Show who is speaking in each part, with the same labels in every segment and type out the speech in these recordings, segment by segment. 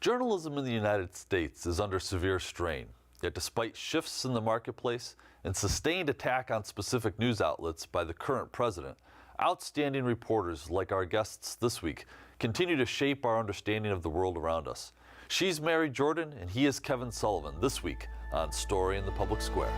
Speaker 1: Journalism in the United States is under severe strain, yet despite shifts in the marketplace and sustained attack on specific news outlets by the current president, outstanding reporters like our guests this week continue to shape our understanding of the world around us. She's Mary Jordan and he is Kevin Sullivan this week on Story in the Public Square.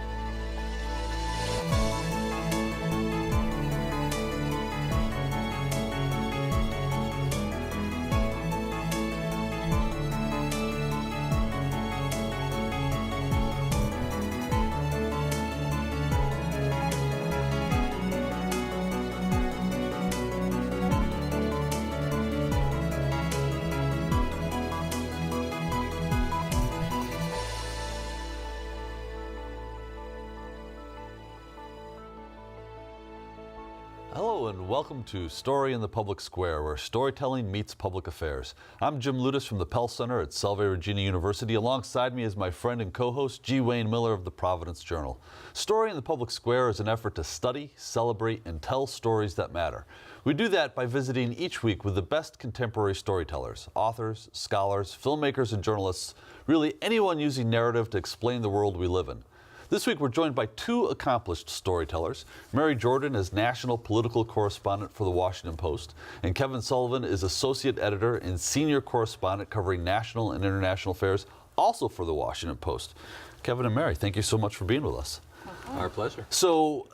Speaker 1: Hello and welcome to Story in the Public Square, where storytelling meets public affairs. I'm Jim Lulus from the Pell Center at Salve Regina University. Alongside me is my friend and co-host G. Wayne Miller of the Providence Journal. Story in the Public Square is an effort to study, celebrate, and tell stories that matter. We do that by visiting each week with the best contemporary storytellers, authors, scholars, filmmakers, and journalists, really anyone using narrative to explain the world we live in. This week, we're joined by two accomplished storytellers. Mary Jordan is national political correspondent for the Washington Post, and Kevin Sullivan is associate editor and senior correspondent covering national and international affairs, also for the Washington Post. Kevin and Mary, thank you so much for being with us.
Speaker 2: Our pleasure.
Speaker 1: So,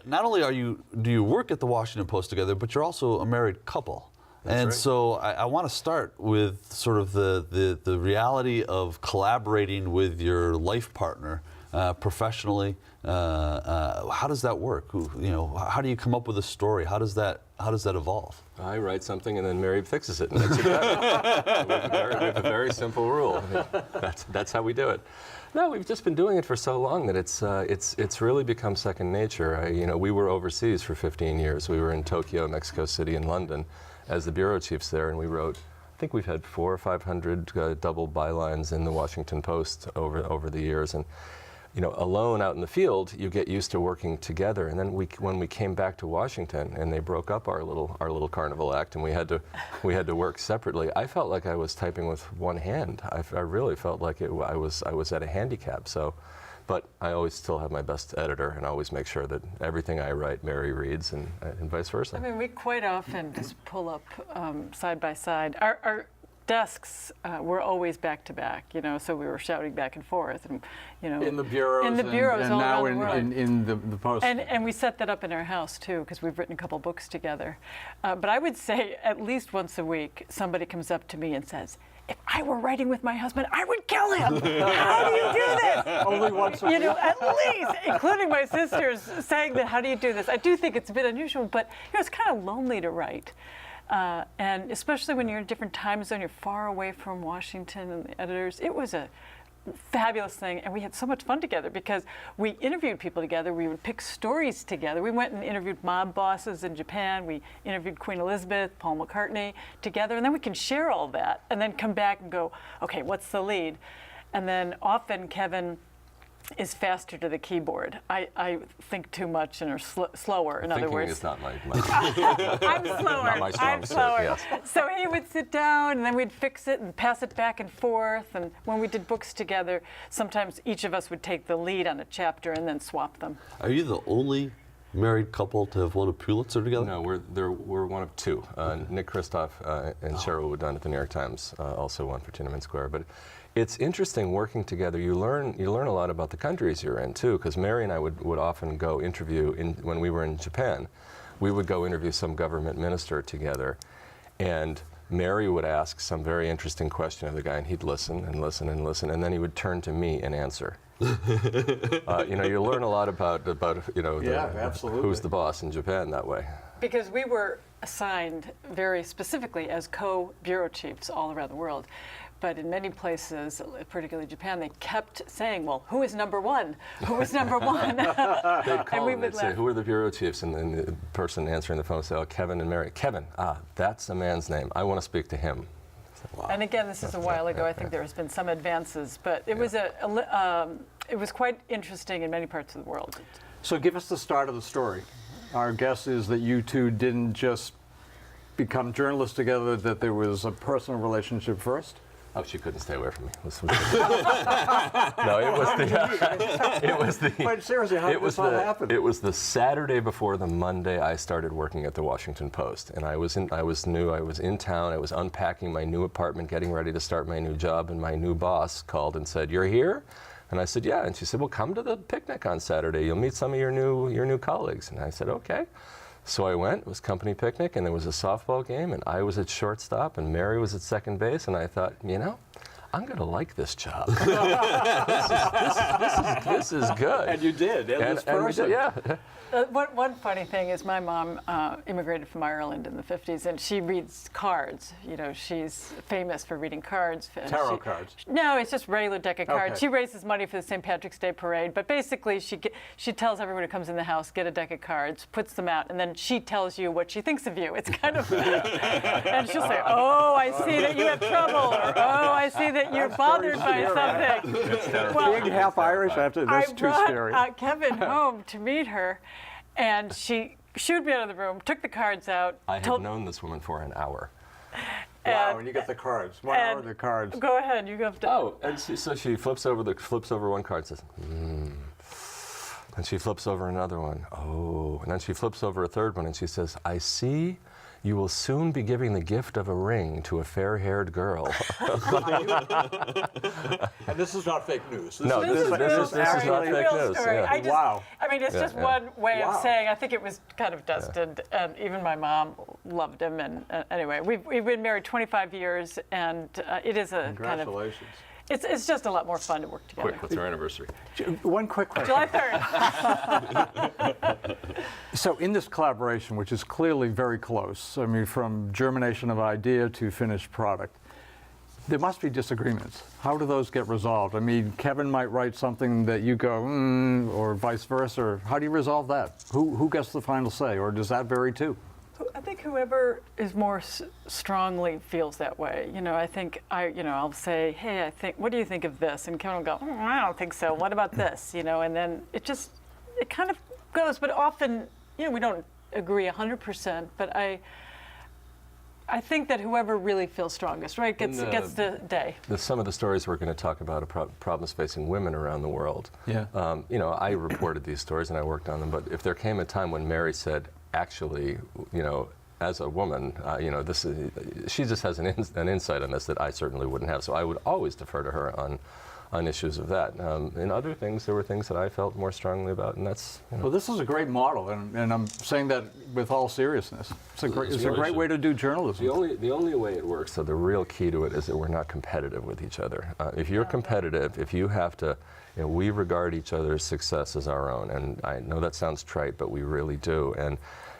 Speaker 1: not only do you work at the Washington Post together, but you're also a married couple.
Speaker 2: That's right.
Speaker 1: So I want to start with sort of the reality of collaborating with your life partner professionally. How does that work? How do you come up with a story? How does that evolve?
Speaker 2: I write something and then Mary fixes it and makes it better. we have a very simple rule. That's how we do it. No, we've just been doing it for so long that it's really become second nature. We were overseas for 15 years. We were in Tokyo, Mexico City, and London as the bureau chiefs there, and we wrote. I think we've had 400 or 500 double bylines in the Washington Post over the years, and alone out in the field, you get used to working together. And then when we came back to Washington and they broke up our little carnival act, and we had to work separately, I felt like I was typing with one hand. I really felt like I was at a handicap. But I always still have my best editor, and I always make sure that everything I write, Mary reads, and vice versa.
Speaker 3: I mean, we quite often just pull up side by side. Our desks were always back to back, so we were shouting back and forth, and
Speaker 4: in the bureaus,
Speaker 3: and
Speaker 4: all
Speaker 3: now
Speaker 4: around the world. in the Post.
Speaker 3: And we set that up in our house too, because we've written a couple books together. But I would say at least once a week, somebody comes up to me and says, "If I were writing with my husband, I would kill him. How do you do this?"
Speaker 4: Only once a week.
Speaker 3: At least, including my sisters saying that, "How do you do this?" I do think it's a bit unusual, but it's kind of lonely to write. And especially when you're in a different time zone, you're far away from Washington and the editors. It was a fabulous thing, and we had so much fun together because we interviewed people together. We would pick stories together. We went and interviewed mob bosses in Japan. We interviewed Queen Elizabeth, Paul McCartney together, and then we can share all that and then come back and go, okay, what's the lead? And then often Kevin is faster to the keyboard. I think too much and are slower, in other words.
Speaker 2: Thinking is not my
Speaker 3: I'm slower.
Speaker 2: Not my strong
Speaker 3: I'm slower.
Speaker 2: suit, yes.
Speaker 3: So he would sit down, and then we'd fix it and pass it back and forth. And when we did books together, sometimes each of us would take the lead on a chapter and then swap them.
Speaker 1: Are you the only married couple to have won a Pulitzer together?
Speaker 2: No, we're one of two. Nick Kristof and Cheryl Wood-Dunn at the New York Times also won for Tiananmen Square. But it's interesting working together. You learn a lot about the countries you're in too, because Mary and I would often go interview when we were in Japan. We would go interview some government minister together, and Mary would ask some very interesting question of the guy, and he'd listen and listen and listen, and then he would turn to me and answer. You learn a lot about
Speaker 4: absolutely.
Speaker 2: Who's the boss in Japan that way.
Speaker 3: Because we were assigned very specifically as co-bureau chiefs all around the world. But in many places, particularly Japan, they kept saying, well, who is number one? Who is number one?
Speaker 2: They'd call and they'd say, who are the bureau chiefs? And then the person answering the phone would say, oh, Kevin and Mary. Kevin, that's a man's name. I want to speak to him.
Speaker 1: Wow.
Speaker 3: And again, this is a while ago. I think there has been some advances, but it was it was quite interesting in many parts of the world.
Speaker 4: So give us the start of the story. Our guess is that you two didn't just become journalists together, that there was a personal relationship first?
Speaker 2: Oh, she couldn't stay away from me. No, it was the.
Speaker 4: But seriously, how did this all happen?
Speaker 2: It was the Saturday before the Monday I started working at the Washington Post, and I was in town. I was unpacking my new apartment, getting ready to start my new job, and my new boss called and said, "You're here?" And I said, "Yeah." And she said, "Well, come to the picnic on Saturday. You'll meet some of your new colleagues." And I said, "Okay." So I went. It was company picnic, and there was a softball game, and I was at shortstop, and Mary was at second base, and I thought, I'm going to like this job. this is good.
Speaker 4: And you did, and this person.
Speaker 2: Yeah.
Speaker 3: One funny thing is my mom immigrated from Ireland in the 50s, and she reads cards. She's famous for reading cards.
Speaker 4: Tarot cards?
Speaker 3: No, it's just regular deck of cards.
Speaker 4: Okay.
Speaker 3: She raises money for the St. Patrick's Day parade, but basically she tells everyone who comes in the house, get a deck of cards, puts them out, and then she tells you what she thinks of you. It's kind of, and she'll say, "Oh, I see that you have trouble," or "Oh, I see that you're bothered by something."
Speaker 4: Being half Irish, that's too scary.
Speaker 3: I brought Kevin home to meet her, and she shooed me out of the room, took the cards out.
Speaker 2: I had known this woman for an hour.
Speaker 4: Wow, and you get the cards. 1 hour of the cards.
Speaker 3: Go ahead, you have to.
Speaker 2: Oh, and so she flips over one card and says, and she flips over another one. Oh, and then she flips over a third one and she says, "I see you will soon be giving the gift of a ring to a fair-haired girl."
Speaker 4: And this is not fake news.
Speaker 2: This is not fake news. Yeah.
Speaker 4: Wow.
Speaker 3: I mean, it's just one way of saying. I think it was kind of destined, and even my mom loved him. And anyway, we've been married 25 years, and it is a kind of.
Speaker 4: Congratulations.
Speaker 3: It's just a lot more fun to work together.
Speaker 2: Quick, what's our anniversary?
Speaker 4: One quick question.
Speaker 3: July 3rd.
Speaker 4: So in this collaboration, which is clearly very close, I mean, from germination of idea to finished product, there must be disagreements. How do those get resolved? I mean, Kevin might write something that you go, or vice versa. Or how do you resolve that? Who gets the final say, or does that vary too?
Speaker 3: I think whoever is more strongly feels that way. I think I'll say, "Hey, what do you think of this?" And Kevin will go, "I don't think so. What about this?" And then it kind of goes. But often, we don't agree 100%. But I think that whoever really feels strongest, right, gets the day.
Speaker 2: Some of the stories we're going to talk about are problems facing women around the world.
Speaker 4: Yeah.
Speaker 2: I reported these stories and I worked on them. But if there came a time when Mary said, "Actually, as a woman, she just has an insight on this that I certainly wouldn't have." So I would always defer to her on issues of that. In other things, there were things that I felt more strongly about, and that's.
Speaker 4: Well, this is a great model, and I'm saying that with all seriousness. It's a great way to do journalism.
Speaker 2: The only way it works, so the real key to it is that we're not competitive with each other. If you're competitive, if you have to. We regard each other's success as our own, and I know that sounds trite, but we really do. And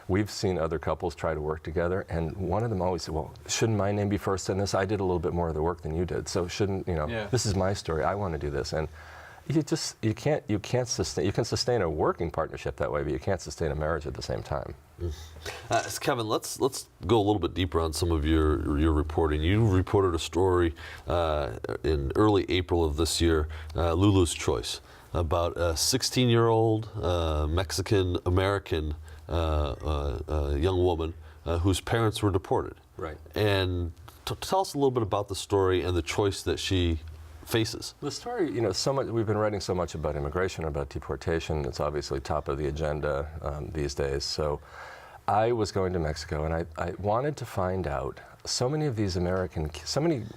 Speaker 2: we've seen other couples try to work together, and one of them always said, "Well, shouldn't my name be first in this? I did a little bit more of the work than you did, so shouldn't This is my story. I want to do this." And you can't sustain a working partnership that way, but you can't sustain a marriage at the same time.
Speaker 1: Kevin, let's go a little bit deeper on some of your reporting. You reported a story in early April of this year, Lulus Choice, about a 16-year-old Mexican-American young woman whose parents were deported.
Speaker 2: Right.
Speaker 1: And tell us a little bit about the story and the choice that she faces.
Speaker 2: The story, we've been writing so much about immigration, about deportation. It's obviously top of the agenda these days. So I was going to Mexico, and I wanted to find out, so many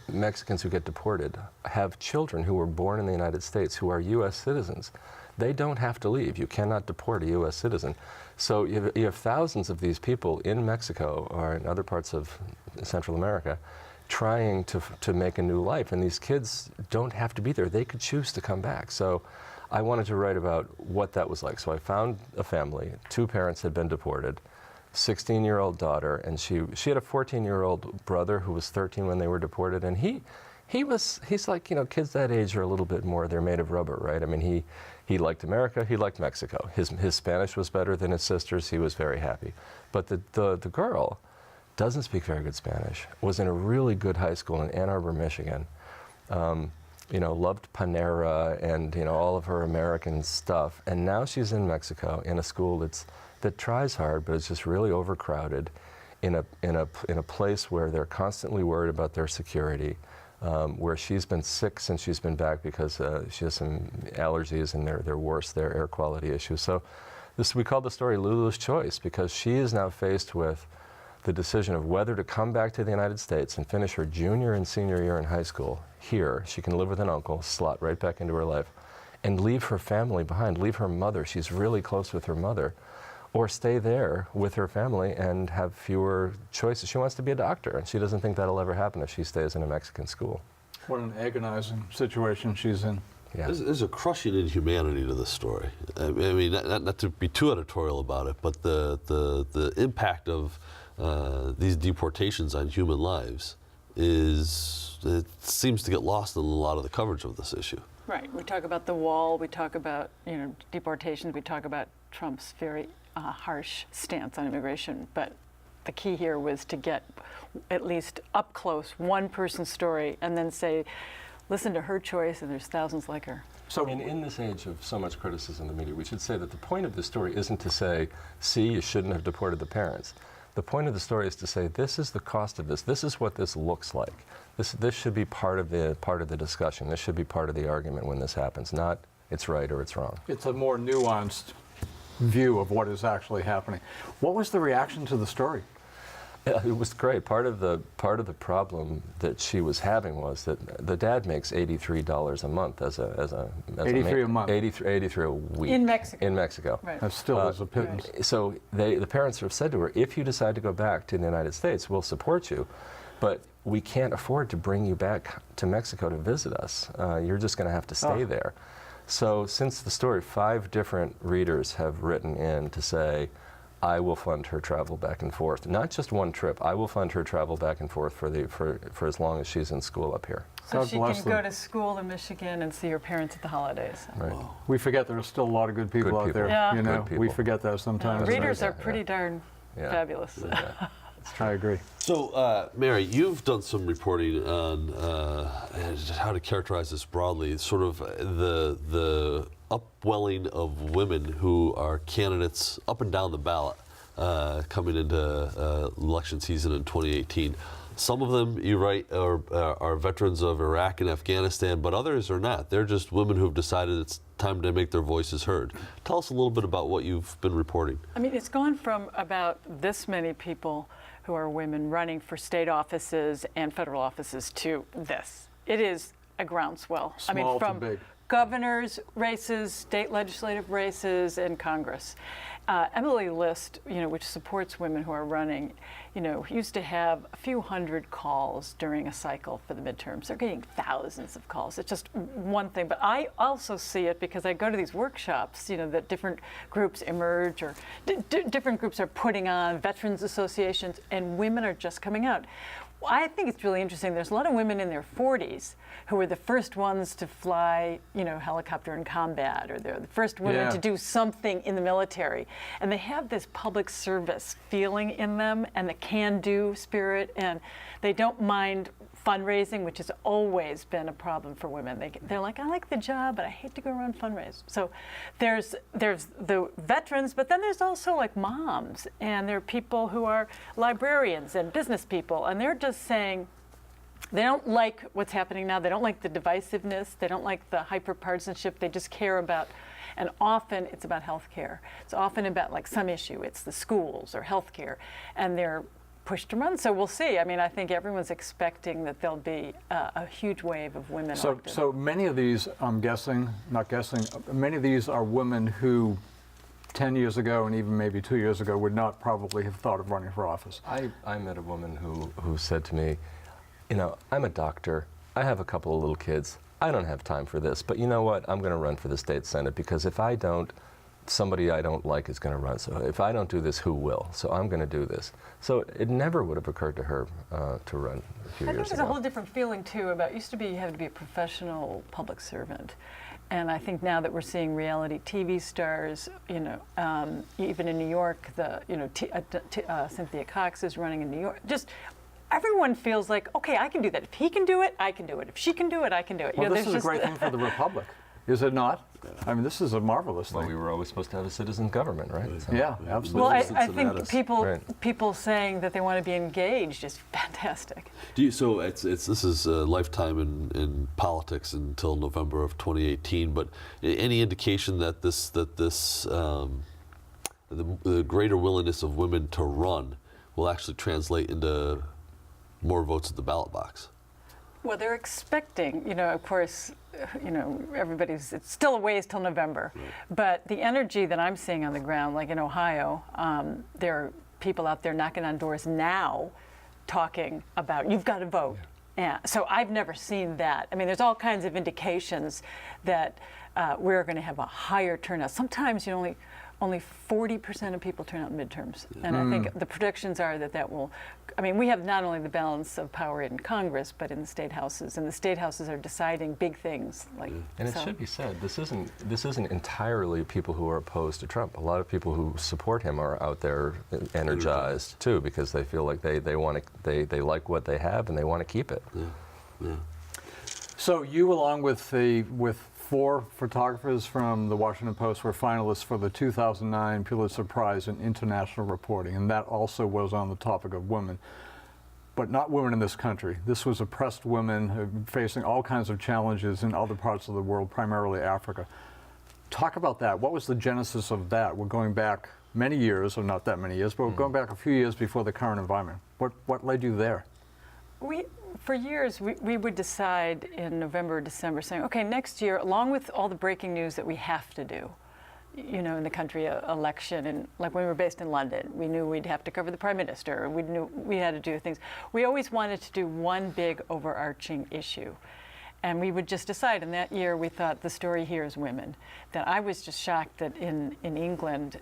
Speaker 2: Mexicans who get deported have children who were born in the United States who are U.S. citizens. They don't have to leave. You cannot deport a U.S. citizen. So you have thousands of these people in Mexico or in other parts of Central America trying to make a new life, and these kids don't have to be there. They could choose to come back. So I wanted to write about what that was like. So I found a family. 2 parents had been deported, 16-year-old daughter, and she had a 14-year-old brother who was 13 when they were deported, and he's like, kids that age are a little bit more, they're made of rubber, right? I mean, he liked America, he liked Mexico. His Spanish was better than his sister's, he was very happy. But the girl doesn't speak very good Spanish, was in a really good high school in Ann Arbor, Michigan, loved Panera and all of her American stuff, and now she's in Mexico in a school that tries hard, but it's just really overcrowded, in a place where they're constantly worried about their security. where she's been sick since she's been back because she has some allergies and they're worse, they're air quality issues. So we call the story Lulus Choice because she is now faced with the decision of whether to come back to the United States and finish her junior and senior year in high school here. She can live with an uncle, slot right back into her life, and leave her family behind, leave her mother. She's really close with her mother. Or stay there with her family and have fewer choices. She wants to be a doctor, and she doesn't think that'll ever happen if she stays in a Mexican school.
Speaker 4: What an agonizing situation she's in.
Speaker 2: Yeah.
Speaker 1: There's a crushing inhumanity to this story. I mean, not to be too editorial about it, but the impact of these deportations on human lives it seems to get lost in a lot of the coverage of this issue.
Speaker 3: Right. We talk about the wall. We talk about deportations. We talk about Trump's very harsh stance on immigration. But the key here was to get at least up close one person's story and then say, listen to her choice, and there's thousands like her.
Speaker 2: So in this age of so much criticism in the media, we should say that the point of the story isn't to say, see, you shouldn't have deported the parents. The point of the story is to say, this is the cost of this. This is what this looks like. This should be part of the discussion. This should be part of the argument when this happens, not it's right or it's wrong.
Speaker 4: It's a more nuanced view of what is actually happening. What was the reaction to the story?
Speaker 2: Yeah, it was great. Part of the problem that she was having was that the dad makes $83 a month as a
Speaker 4: 83 a month.
Speaker 2: 83 a week
Speaker 3: In Mexico.
Speaker 2: In Mexico.
Speaker 3: Right.
Speaker 4: That still is a pittance.
Speaker 2: So the parents have said to her, if you decide to go back to the United States, we'll support you, but we can't afford to bring you back to Mexico to visit us. You're just going to have to stay there. So since the story, 5 different readers have written in to say, I will fund her travel back and forth. Not just one trip. I will fund her travel back and forth for as long as she's in school up here.
Speaker 3: So
Speaker 4: God
Speaker 3: she
Speaker 4: bless
Speaker 3: can
Speaker 4: them.
Speaker 3: go to school in Michigan and see her parents at the holidays.
Speaker 2: Right.
Speaker 4: We forget there are still a lot of good people
Speaker 2: Good
Speaker 4: out
Speaker 2: people.
Speaker 4: there.
Speaker 3: Yeah.
Speaker 4: You know,
Speaker 2: Good people.
Speaker 4: we forget that sometimes.
Speaker 3: Readers
Speaker 2: right.
Speaker 3: are pretty darn
Speaker 2: Yeah.
Speaker 3: fabulous.
Speaker 2: Yeah.
Speaker 4: I agree.
Speaker 1: So, Mary, you've done some reporting on how to characterize this broadly, sort of the upwelling of women who are candidates up and down the ballot coming into election season in 2018. Some of them, you write, are veterans of Iraq and Afghanistan, but others are not. They're just women who've decided it's time to make their voices heard. Tell us a little bit about what you've been reporting.
Speaker 3: I mean, it's gone from about this many people who are women running for state offices and federal offices to this. It is a groundswell.
Speaker 4: Small to
Speaker 3: from
Speaker 4: big.
Speaker 3: Governor's races, state legislative races, and Congress. Emily List, which supports women who are running, used to have a few hundred calls during a cycle for the midterms. They're getting thousands of calls. It's just one thing. But I also see it because I go to these workshops, that different groups emerge or different groups are putting on, veterans associations, and women are just coming out. I think it's really interesting. There's a lot of women in their 40s who were the first ones to fly, helicopter in combat, or they're the first women to do something in the military. And they have this public service feeling in them and the can-do spirit, and they don't mind fundraising, which has always been a problem for women. They're like, I like the job, but I hate to go around fundraise. So there's the veterans, but then there's also like moms, and there are people who are librarians and business people, and they're just saying they don't like what's happening now. They don't like the divisiveness. They don't like the hyper-partisanship. They just care about, and often it's about health care. It's often about like some issue. It's the schools or health care, and they're pushed to run. So we'll see. I mean, I think everyone's expecting that there'll be a huge wave of women elected.
Speaker 4: So many of these, I'm guessing, not guessing, many of these are women who 10 years ago and even maybe 2 years ago would not probably have thought of running for office.
Speaker 2: I met a woman who said to me, I'm a doctor. I have a couple of little kids. I don't have time for this. But you know what? I'm going to run for the state senate because if I don't, somebody I don't like is going to run. So if I don't do this, who will? So I'm going to do this. So it never would have occurred to her to run a few
Speaker 3: I
Speaker 2: years
Speaker 3: think there's
Speaker 2: ago.
Speaker 3: a whole different feeling too about, used to be you had to be a professional public servant. And I think now that we're seeing reality TV stars, even in New York, Cynthia Cox is running in New York. Just everyone feels like, okay, I can do that. If he can do it, I can do it. If she can do it, I can do it.
Speaker 4: Well, this is a great thing for the Republic. Is it not? I mean, this is a marvelous
Speaker 2: Well,
Speaker 4: thing.
Speaker 2: we were always supposed to have a citizen government, right? So-
Speaker 4: Yeah,
Speaker 3: Well,
Speaker 4: absolutely.
Speaker 3: I
Speaker 1: Cincinnati.
Speaker 3: think people
Speaker 2: Right.
Speaker 3: people saying that they want to be engaged is fantastic.
Speaker 1: So this is a lifetime in politics until November of 2018. But any indication that the greater willingness of women to run will actually translate into more votes at the ballot box?
Speaker 3: Well, they're expecting, of course, it's still a ways till November.
Speaker 1: Right.
Speaker 3: But the energy that I'm seeing on the ground, like in Ohio, there are people out there knocking on doors now talking about, you've got to vote. Yeah. So I've never seen that. I mean, there's all kinds of indications that we're going to have a higher turnout. Sometimes only 40% of people turn out in midterms. And I think the predictions are that will, we have not only the balance of power in Congress, but in the state houses. And the state houses are deciding big things.
Speaker 2: And it should be said, this isn't entirely people who are opposed to Trump. A lot of people who support him are out there energized too, because they feel like they like what they have and they want to keep it.
Speaker 1: Yeah.
Speaker 4: So you, along with 4 photographers from the Washington Post, were finalists for the 2009 Pulitzer Prize in International Reporting, and that also was on the topic of women, but not women in this country. This was oppressed women facing all kinds of challenges in other parts of the world, primarily Africa. Talk about that. What was the genesis of that? We're going back many years, or not that many years, but we're going back a few years before the current environment. What led you there?
Speaker 3: For years, we would decide in November or December, saying, okay, next year, along with all the breaking news that we have to do, in the country, election, and like when we were based in London, we knew we'd have to cover the Prime Minister, we knew we had to do things. We always wanted to do one big overarching issue. And we would just decide, and that year we thought the story here is women. That I was just shocked that in England,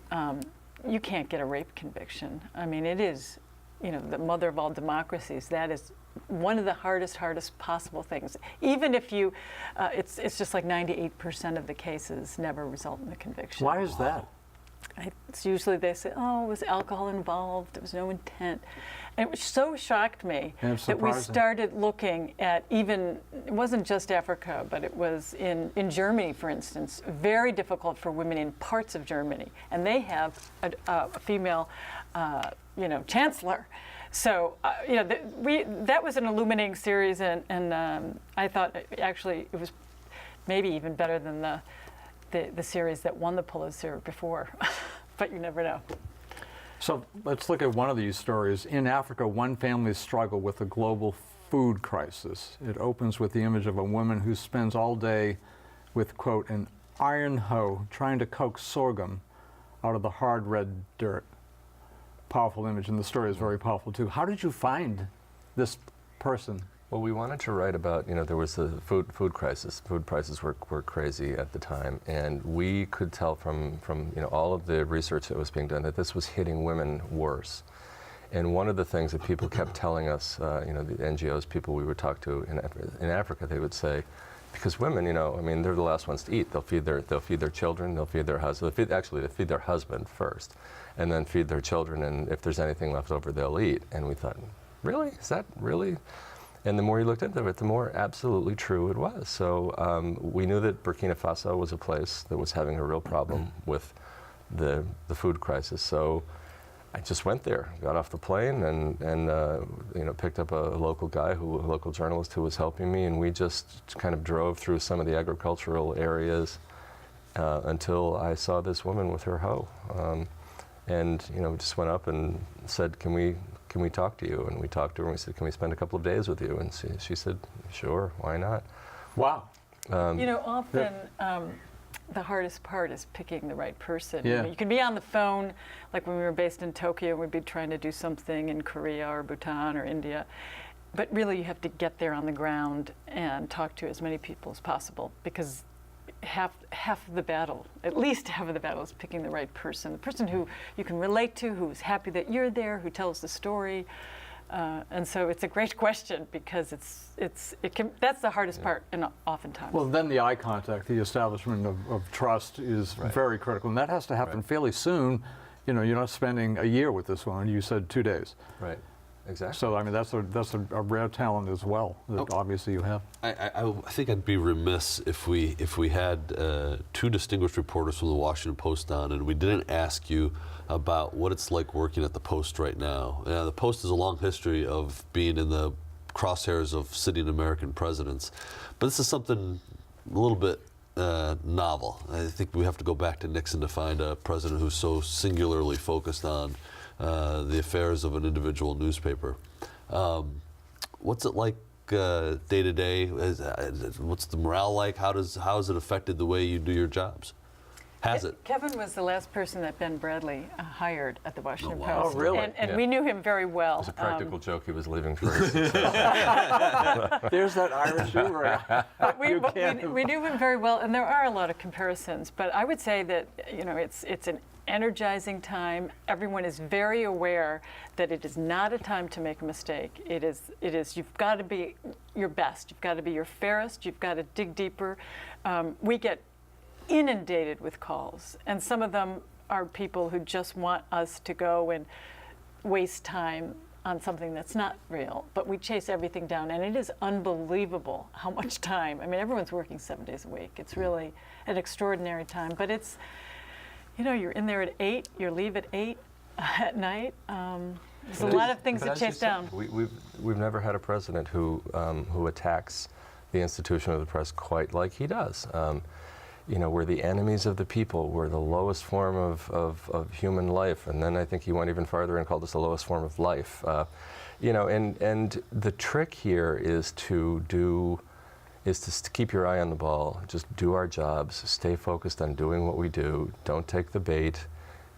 Speaker 3: you can't get a rape conviction. I mean, it is, the mother of all democracies. That is one of the hardest possible things. Even if you, it's just like 98% of the cases never result in a conviction.
Speaker 4: Why is that?
Speaker 3: It's usually they say, oh, it was alcohol involved, there was no intent. And it so shocked me that we started looking at it wasn't just Africa, but it was in Germany, for instance, very difficult for women in parts of Germany. And they have a female, chancellor. So, that was an illuminating series, and I thought actually it was maybe even better than the series that won the Pulitzer before, but you never know.
Speaker 4: So let's look at one of these stories. In Africa, one family struggle with a global food crisis. It opens with the image of a woman who spends all day with, quote, an iron hoe trying to coax sorghum out of the hard red dirt. Powerful image, and the story is very powerful too. How did you find this person?
Speaker 2: Well, we wanted to write about, there was the food crisis. Food prices were crazy at the time, and we could tell from all of the research that was being done that this was hitting women worse. And one of the things that people kept telling us, the NGOs, people we would talk to in Africa, they would say, because women, they're the last ones to eat. They'll feed their children, they'll feed their husband. They feed their husband first, and then feed their children. And if there's anything left over, they'll eat. And we thought, really? Is that really? And the more you looked into it, the more absolutely true it was. So we knew that Burkina Faso was a place that was having a real problem with the food crisis. So I just went there, got off the plane, and picked up a local local journalist who was helping me, and we just kind of drove through some of the agricultural areas until I saw this woman with her hoe, and we just went up and said, "Can we talk to you?" And we talked to her, and we said, "Can we spend a couple of days with you?" And she said, "Sure, why not?"
Speaker 4: Wow.
Speaker 3: Often the hardest part is picking the right person.
Speaker 4: Yeah.
Speaker 3: You can be on the phone, like when we were based in Tokyo, we'd be trying to do something in Korea or Bhutan or India. But really, you have to get there on the ground and talk to as many people as possible, because half of the battle, at least half of the battle, is picking the right person, the person who you can relate to, who's happy that you're there, who tells the story. And so it's a great question, because that's the hardest part, and oftentimes.
Speaker 4: Well, then the eye contact, the establishment of trust is very critical, and that has to happen fairly soon. You're not spending a year with this woman. You said 2 days.
Speaker 2: Right. exactly.
Speaker 4: So I mean, that's a rare talent as well that obviously you have.
Speaker 1: I think I'd be remiss if we had two distinguished reporters from the Washington Post on, and we didn't ask you about what it's like working at the Post right now. The Post has a long history of being in the crosshairs of sitting American presidents, but this is something a little bit novel. I think we have to go back to Nixon to find a president who's so singularly focused on the affairs of an individual newspaper. What's it like day to day? What's the morale like? How has it affected the way you do your jobs? Has it?
Speaker 3: Kevin was the last person that Ben Bradley hired at the Washington
Speaker 1: wow.
Speaker 3: Post.
Speaker 4: Oh, really?
Speaker 3: And we knew him very well.
Speaker 2: It was a practical joke he was leaving for.
Speaker 4: There's that Irish humor.
Speaker 3: But we knew him very well, and there are a lot of comparisons. But I would say that it's an energizing time. Everyone is very aware that it is not a time to make a mistake. It is. You've got to be your best. You've got to be your fairest. You've got to dig deeper. We get inundated with calls, and some of them are people who just want us to go and waste time on something that's not real, but we chase everything down, and it is unbelievable how much time. I mean, everyone's working 7 days a week. It's really an extraordinary time, but it's, you're in there at 8, you leave at 8 at night. There's a lot of things to chase down.
Speaker 2: We've never had a president who attacks the institution of the press quite like he does. We're the enemies of the people. We're the lowest form of human life. And then I think he went even farther and called us the lowest form of life. And the trick here is to keep your eye on the ball, just do our jobs, stay focused on doing what we do, don't take the bait.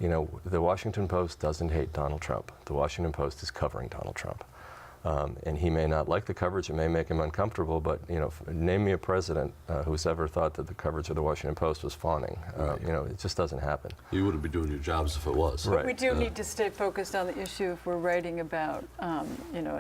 Speaker 2: The Washington Post doesn't hate Donald Trump. The Washington Post is covering Donald Trump. And he may not like the coverage, it may make him uncomfortable, but name me a president who's ever thought that the coverage of the Washington Post was fawning. It just doesn't happen.
Speaker 1: You wouldn't be doing your jobs if it was.
Speaker 2: Right.
Speaker 3: We do need to stay focused on the issue if we're writing about, a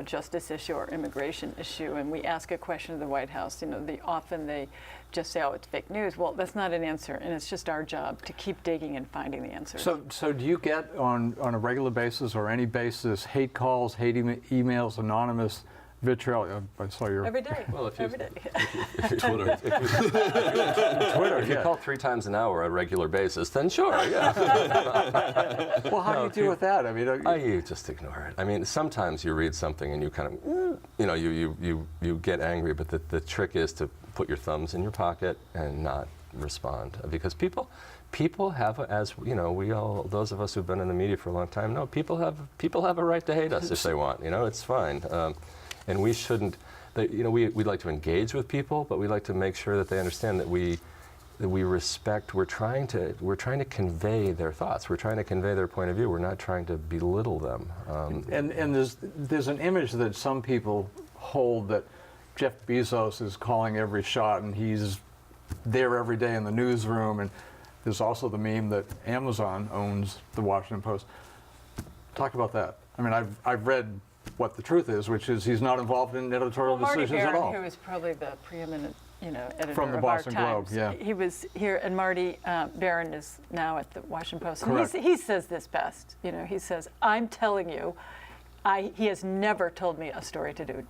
Speaker 3: justice issue or immigration issue, and we ask a question of the White House. Often they just say, "Oh, it's fake news." Well, that's not an answer, and it's just our job to keep digging and finding the answers.
Speaker 4: So do you get on a regular basis or any basis hate calls, hate emails, anonymous vitriol? I saw your
Speaker 3: Every day.
Speaker 2: Well,
Speaker 3: every day.
Speaker 1: Twitter.
Speaker 4: Twitter.
Speaker 2: If you call 3 times an hour on a regular basis, then sure, yeah.
Speaker 4: Well, how do you deal with that? I mean,
Speaker 2: You just ignore it. I mean, sometimes you read something and you kind of, you get angry, but the trick is to put your thumbs in your pocket and not respond, because people have, those of us who've been in the media for a long time know, people have a right to hate us if they want. It's fine, and we shouldn't. We'd like to engage with people, but we like to make sure that they understand that we respect. We're trying to convey their thoughts. We're trying to convey their point of view. We're not trying to belittle them.
Speaker 4: and there's an image that some people hold that Jeff Bezos is calling every shot and he's there every day in the newsroom, and there's also the meme that Amazon owns the Washington Post. Talk about that. I mean, I've read what the truth is, which is he's not involved in editorial decisions at all.
Speaker 3: Marty Baron, who is probably the preeminent, editor
Speaker 4: From the
Speaker 3: of
Speaker 4: Boston
Speaker 3: our
Speaker 4: Globe,
Speaker 3: Times.
Speaker 4: yeah.
Speaker 3: He was here, and Marty Baron is now at the Washington Post.
Speaker 4: Correct.
Speaker 3: And he says this best. He says, "I'm telling you, he has never told me a story to do."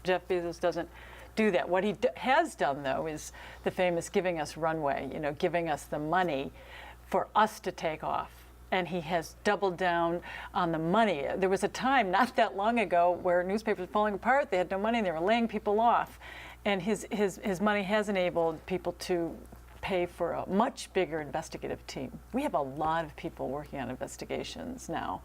Speaker 3: Jeff Bezos doesn't do that. What he has done, though, is the famous giving us runway, giving us the money for us to take off. And he has doubled down on the money. There was a time not that long ago where newspapers were falling apart. They had no money. They were laying people off. And his money has enabled people to pay for a much bigger investigative team. We have a lot of people working on investigations now.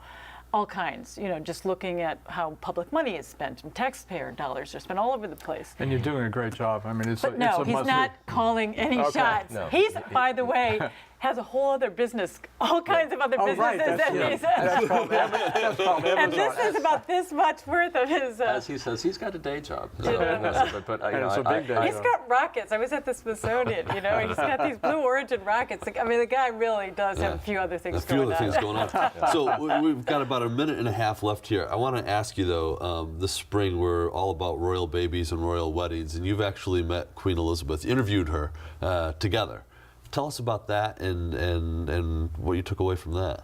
Speaker 3: All kinds, just looking at how public money is spent and taxpayer dollars are spent all over the place.
Speaker 4: And you're doing a great job. I mean,
Speaker 3: But no, he's not calling any shots.
Speaker 2: No.
Speaker 3: He's, by the way, has a whole other business, all kinds of other businesses
Speaker 4: right,
Speaker 3: that he's
Speaker 4: that's called Amazon.
Speaker 3: and this is about this much worth of his.
Speaker 2: As he says, he's got a day job.
Speaker 4: And it's a big day
Speaker 3: He's
Speaker 4: job.
Speaker 3: got rockets. I was at the Smithsonian. He's got these Blue Origin rockets. I mean, the guy really does have a few other things
Speaker 1: A few
Speaker 3: going
Speaker 1: other
Speaker 3: on.
Speaker 1: things going on. So we've got about a minute and a half left here. I want to ask you, though, this spring we're all about royal babies and royal weddings, and you've actually met Queen Elizabeth, interviewed her together. Tell us about that and what you took away from that.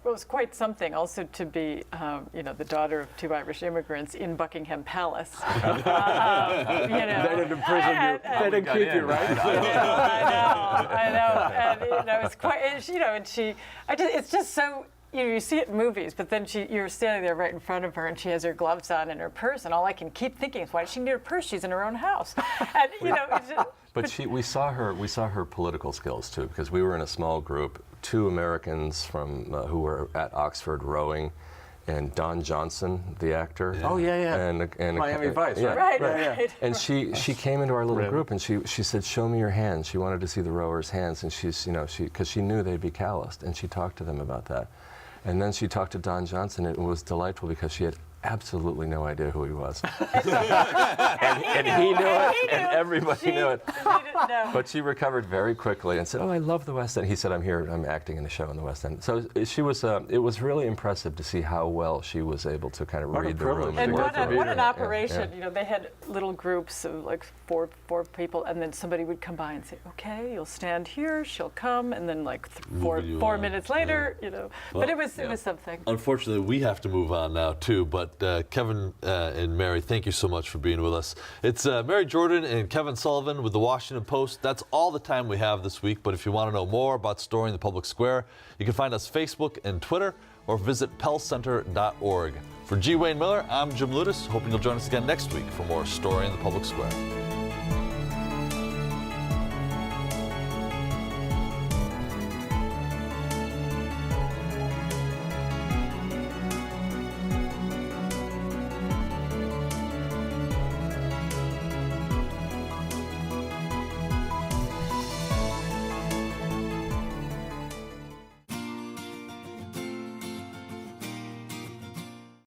Speaker 3: It was quite something also to be, the daughter of 2 Irish immigrants in Buckingham Palace.
Speaker 4: They didn't imprison you. They didn't keep you, right?
Speaker 3: I know. And it's quite, it's just so, you see it in movies, but then you're standing there right in front of her, and she has her gloves on and her purse, and all I can keep thinking is, why does she need a purse? She's in her own house. And it's just,
Speaker 2: But we saw her political skills too, because we were in a small group. 2 Americans from who were at Oxford rowing, and Don Johnson, the actor.
Speaker 4: Oh yeah.
Speaker 2: And
Speaker 4: Miami Vice,
Speaker 2: yeah.
Speaker 4: right?
Speaker 3: Right.
Speaker 2: And she came into our little group, and she said, "Show me your hands." She wanted to see the rowers' hands, and because she knew they'd be calloused, and she talked to them about that. And then she talked to Don Johnson. It was delightful because she had absolutely no idea who he was. and he knew it, and everybody knew it. But she recovered very quickly and said, "Oh, I love the West End." He said, I'm acting in a show in the West End." So she was. It was really impressive to see how well she was able to kind of read the room.
Speaker 3: And what an
Speaker 2: Yeah,
Speaker 3: operation.
Speaker 2: yeah.
Speaker 3: They had little groups of like four people, and then somebody would come by and say, "Okay, you'll stand here, she'll come," and then like four minutes later,
Speaker 1: Well,
Speaker 3: but it was something.
Speaker 1: Unfortunately, we have to move on now too, but Kevin and Mary, thank you so much for being with us. It's Mary Jordan and Kevin Sullivan with the Washington Post. That's all the time we have this week, but if you want to know more about storing the public square, you can find us Facebook and Twitter, or visit pellcenter.org. For G. Wayne Miller, I'm Jim Ludus, hoping you'll join us again next week for more Story in the Public Square.